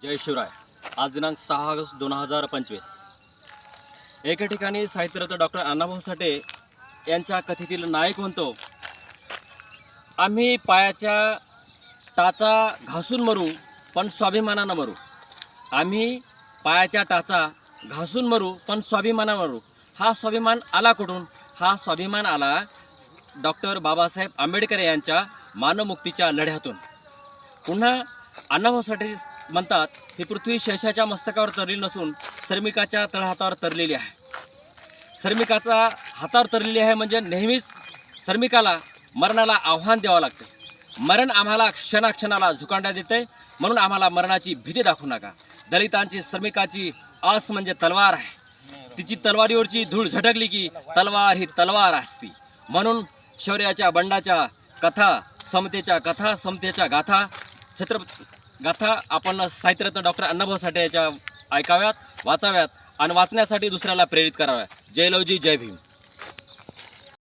जय शिवराय। आज दिनांक 6 ऑगस्ट 2025। एके ठिकाणी साहित्यरत्न डॉक्टर अण्णाभाऊ साठे यांच्या कथेतील नायक म्हणतो, आम्ही पायाच्या टाचा घासून मरू पण स्वाभिमानानं मरू। आम्ही पायाच्या टाचा घासून मरू पण स्वाभिमानानं मरू। हा स्वाभिमान आला कुठून? हा स्वाभिमान आला डॉक्टर बाबासाहेब आंबेडकर यांच्या मानवमुक्तीच्या लढ्यातून। पुन्हा अण्णाभाऊ साठे म्हणतात, ही पृथ्वी शेषाच्या मस्तकावर तरलेली नसून श्रमिकाच्या तळहातावर तरलेली आहे। श्रमिकाचा हातावर तरलेली आहे म्हणजे नेहमीच श्रमिकाला मरणाला आव्हान द्यावं लागते। मरण आम्हाला क्षणाक्षणाला झुकांड्या देते, म्हणून आम्हाला मरणाची भीती दाखवू नका। दलितांची श्रमिकाची आस म्हणजे तलवार आहे, तिची तलवारीवरची धूळ झटकली की तलवार ही तलवार असती। म्हणून शौर्याच्या बंडाच्या कथा, समतेच्या गाथा गाथा आपण साहित्यरत्न डॉक्टर अण्णाभाऊ साठे याच्या ऐकाव्यात, वाचाव्यात आणि वाचण्यासाठी दुसऱ्याला प्रेरित कराव्यात। जय लवजी, जय भीम।